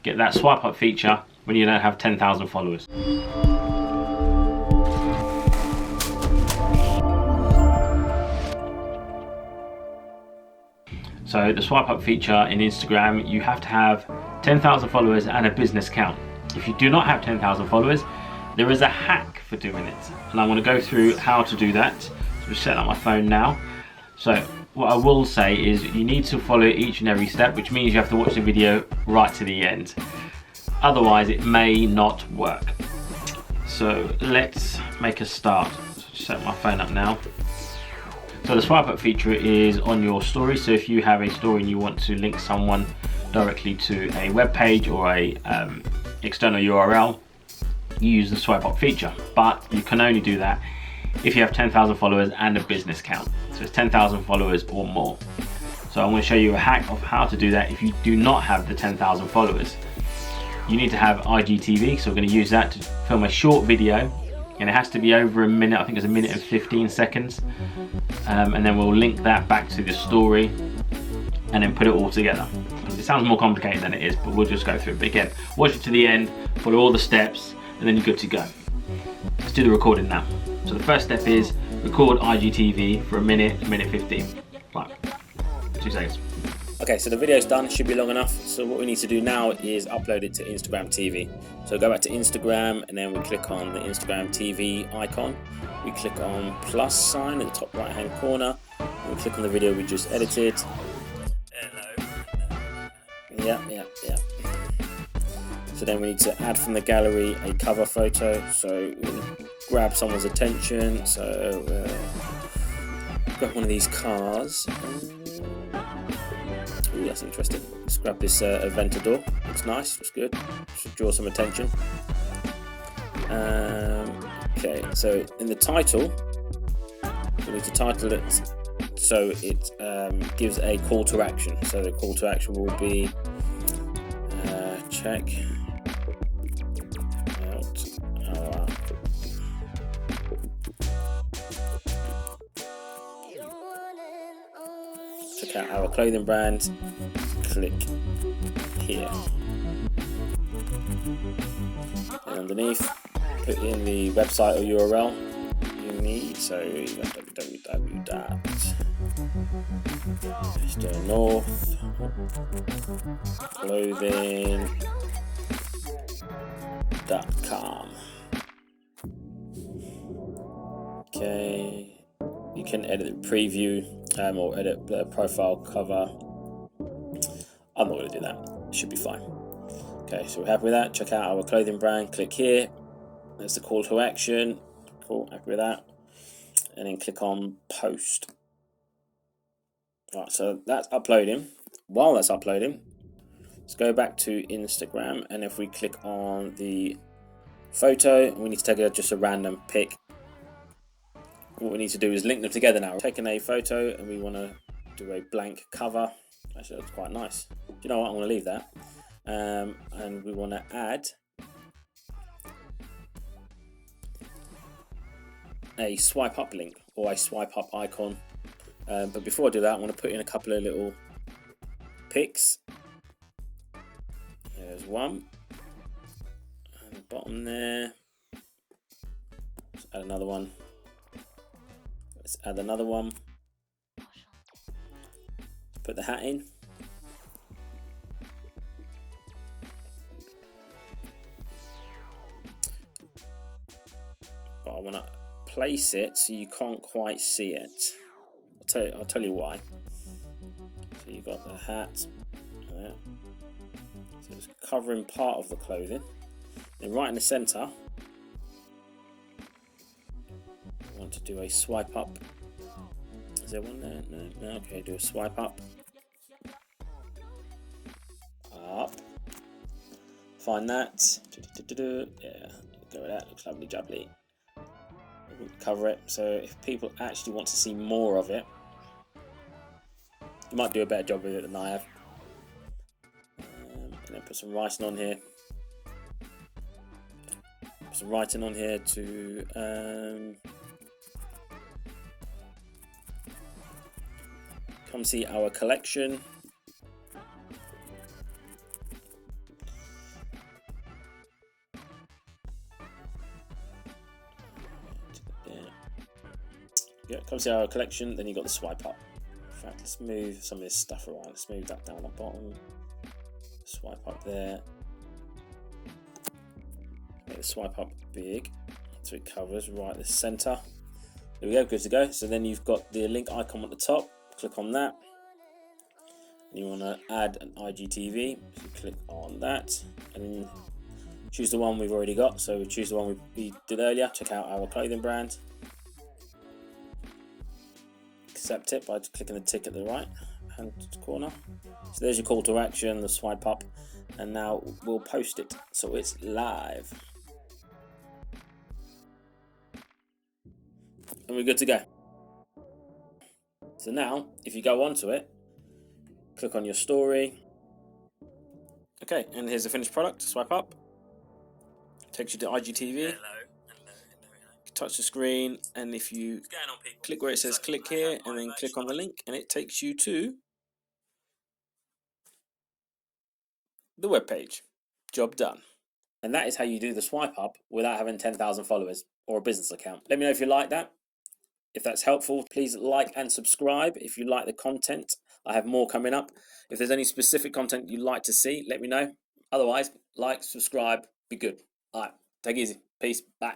get that swipe up feature when you don't have 10,000 followers. So the swipe up feature in Instagram, you have to have 10,000 followers and a business account. If you do not have 10,000 followers, there is a hack for doing it. And I'm going to go through how to do that. So I'm set up my phone now. So what I will say is you need to follow each and every step, which means you have to watch the video right to the end. Otherwise it may not work. So let's make a start. So just set my phone up now. So the swipe up feature is on your story. So if you have a story and you want to link someone directly to a web page or a external URL, you use the swipe up feature. But you can only do that if you have 10,000 followers and a business account. So it's 10,000 followers or more. So I'm going to show you a hack of how to do that if you do not have the 10,000 followers. You need to have IGTV, so we're going to use that to film a short video, and it has to be over a minute. I think it's a minute and 15 seconds. And then we'll link that back to the story and then put it all together. It sounds more complicated than it is, but we'll just go through it. But again, watch it to the end, follow all the steps, and then you're good to go. Let's do the recording now. So the first step is record IGTV for a minute 15. Right, 2 seconds. Okay, so the video's done, it should be long enough. So what we need to do now is upload it to Instagram TV. So go back to Instagram and then we click on the Instagram TV icon. We click on plus sign in the top right hand corner. And we click on the video we just edited. Hello. Yeah. So then we need to add from the gallery a cover photo. So we'll grab someone's attention. So grab one of these cars. Ooh, that's interesting. Let's grab this Aventador. Looks nice, looks good. Should draw some attention. Okay, so in the title, we need to title it so it gives a call to action. So the call to action will be check out our clothing brand. Click here. And underneath, put in the website or URL you need. So www.northclothing.com. Okay, you can edit the preview or edit the profile cover. I'm not going to do that. It should be fine. Okay, so we're happy with that. Check out our clothing brand. Click here. There's the call to action. Cool, happy with that. And then click on post. Right, so that's uploading. While that's uploading, let's go back to Instagram, and if we click on the photo, we need to take just a random pic. What we need to do is link them together now. We're taking a photo and we want to do a blank cover. Actually, looks quite nice. Do you know what? I'm going to leave that. And we want to add a swipe up link or a swipe up icon. But before I do that, I want to put in a couple of little pics. There's one. And the bottom there. Let's add another one. Let's add another one. Put the hat in. But I want to place it so you can't quite see it. I'll tell you why. So you've got the hat there. So it's covering part of the clothing. Then right in the center, I want to do a swipe up. Is there one there? No. Okay, do a swipe up. Up. Find that. Yeah, go with that. Looks lovely jubbly. Cover it. So if people actually want to see more of it, you might do a better job with it than I have. And then put some writing on here. Put some writing on here to come see our collection. Yeah, come see our collection. Then you got the swipe up. In fact, let's move some of this stuff around. Let's move that down the bottom. Swipe up there. Make the swipe up big so it covers right the center. There we go, good to go. So then you've got the link icon at the top. Click on that. You want to add an IGTV, so click on that and then choose the one we've already got. So choose the one we did earlier. Check out our clothing brand. Accept it by clicking the tick at the right hand corner. So there's your call to action, the swipe up, and now we'll post it so it's live. And we're good to go. So now, if you go onto it, click on your story. Okay, and here's the finished product. Swipe up. Takes you to IGTV. Touch the screen, and if you click where it says click here, and then click on the link, and it takes you to the web page. Job done. And that is how you do the swipe up without having 10,000 followers or a business account. Let me know if you like that. If that's helpful, please like and subscribe if you like the content. I have more coming up. If there's any specific content you'd like to see, let me know. Otherwise, like, subscribe, be good. All right, take it easy. Peace. Bye.